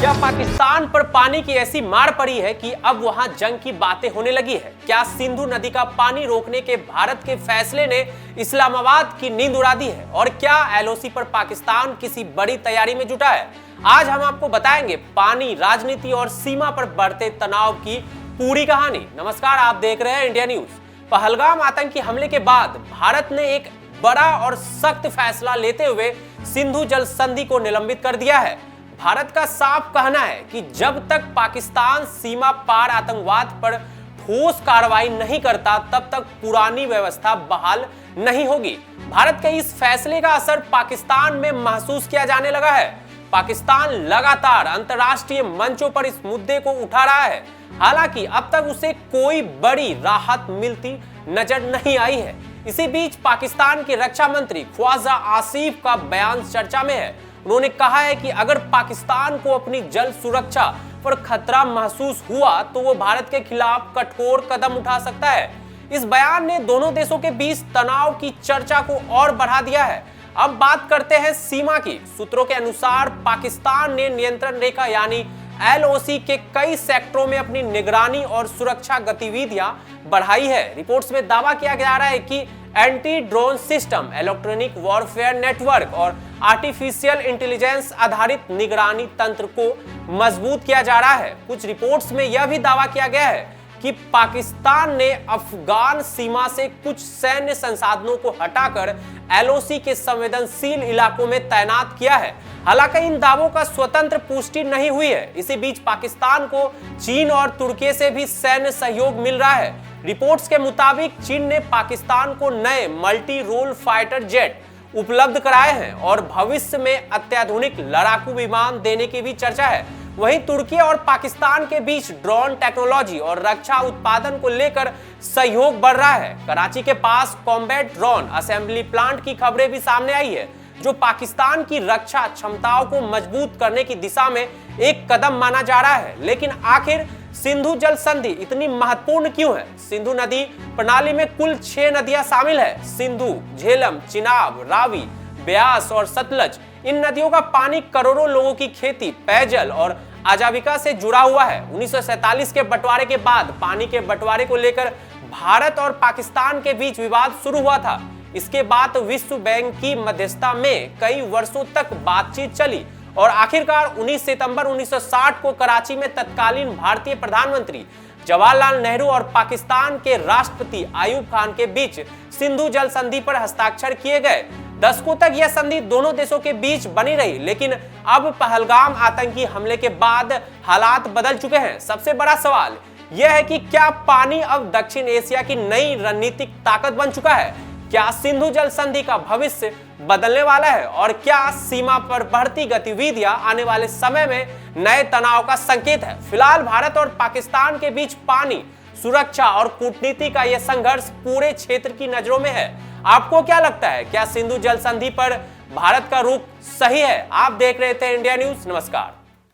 क्या पाकिस्तान पर पानी की ऐसी मार पड़ी है कि अब वहां जंग की बातें होने लगी है? क्या सिंधु नदी का पानी रोकने के भारत के फैसले ने इस्लामाबाद की नींद उड़ा दी है? और क्या एलओसी पर पाकिस्तान किसी बड़ी तैयारी में जुटा है? आज हम आपको बताएंगे पानी, राजनीति और सीमा पर बढ़ते तनाव की पूरी कहानी। नमस्कार, आप देख रहे हैं इंडिया न्यूज। पहलगाम आतंकी हमले के बाद भारत ने एक बड़ा और सख्त फैसला लेते हुए सिंधु जल संधि को निलंबित कर दिया है। भारत का साफ कहना है कि जब तक पाकिस्तान सीमा पार आतंकवाद पर ठोस कार्रवाई नहीं करता तब तक पुरानी व्यवस्था बहाल नहीं होगी। भारत के इस फैसले का असर पाकिस्तान में महसूस किया जाने लगा है। पाकिस्तान लगातार अंतर्राष्ट्रीय मंचों पर इस मुद्दे को उठा रहा है, हालांकि अब तक उसे कोई बड़ी राहत मिलती नजर नहीं आई है। इसी बीच पाकिस्तान के रक्षा मंत्री ख्वाजा आसिफ का बयान चर्चा में है। उन्होंने कहा है कि अगर पाकिस्तान को अपनी जल सुरक्षा पर खतरा महसूस हुआ तो वो भारत के खिलाफ कठोर कदम उठा सकता है। इस बयान ने दोनों देशों के बीच तनाव की चर्चा को और बढ़ा दिया है। अब बात करते हैं सीमा की। सूत्रों के अनुसार पाकिस्तान ने नियंत्रण रेखा यानी एलओसी के कई सेक्टरों में अपनी निगरानी और सुरक्षा गतिविधियां बढ़ाई है। रिपोर्ट्स में दावा किया जा रहा है कि anti drone system, electronic warfare network और आर्टिफिशियल इंटेलिजेंस आधारित निगरानी तंत्र को मजबूत किया जा रहा है। कुछ रिपोर्ट्स में यह भी दावा किया गया है कि पाकिस्तान ने अफगान सीमा से कुछ सैन्य संसाधनों को हटाकर एलओसी के संवेदनशील इलाकों में तैनात किया है। हालांकि इन दावों का स्वतंत्र पुष्टि नहीं हुई है। इसी बीच पाकिस्तान को चीन और तुर्की से भी सैन्य सहयोग मिल रहा है। रिपोर्ट्स के मुताबिक चीन ने पाकिस्तान को नए मल्टी रोल फाइटर जेट उपलब्ध कराए हैं और भविष्य में अत्याधुनिक लड़ाकू विमान देने की भी चर्चा है। वहीं तुर्की और पाकिस्तान के बीच ड्रोन टेक्नोलॉजी और रक्षा उत्पादन को लेकर सहयोग बढ़ रहा है। कराची के पास कॉम्बैट ड्रोन असेंबली प्लांट की खबरें भी सामने आई है, जो पाकिस्तान की रक्षा क्षमताओं को मजबूत करने की दिशा में एक कदम माना जा रहा है। लेकिन आखिर सिंधु जल संधि इतनी महत्वपूर्ण क्यों है? सिंधु नदी प्रणाली में कुल 6 नदियां शामिल है। सिंधु, झेलम, चिनाब, रावी, ब्यास और सतलज। इन नदियों का पानी करोड़ों लोगों की खेती, पेयजल और आजीविका से जुड़ा हुआ है। 1947 के बंटवारे के बाद पानी के बंटवारे को लेकर भारत और पाकिस्तान के बीच विवाद शुरू हुआ था। इसके बाद विश्व बैंक की मध्यस्थता में कई वर्षों तक बातचीत चली और आखिरकार 19 सितंबर 1960 को कराची में तत्कालीन भारतीय प्रधानमंत्री जवाहरलाल नेहरू और पाकिस्तान के राष्ट्रपति आयूब खान के बीच सिंधु जल संधि पर हस्ताक्षर किए गए। दशकों तक यह संधि दोनों देशों के बीच बनी रही, लेकिन अब पहलगाम आतंकी हमले के बाद हालात बदल चुके हैं। सबसे बड़ा सवाल यह है कि क्या पानी अब दक्षिण एशिया की नई रणनीतिक ताकत बन चुका है? क्या सिंधु जल संधि का भविष्य बदलने वाला है? और क्या सीमा पर बढ़ती गतिविधियां आने वाले समय में नए तनाव का संकेत है? फिलहाल भारत और पाकिस्तान के बीच पानी, सुरक्षा और कूटनीति का यह संघर्ष पूरे क्षेत्र की नजरों में है। आपको क्या लगता है? क्या सिंधु जल संधि पर भारत का रुख सही है? आप देख रहे थे इंडिया न्यूज। नमस्कार।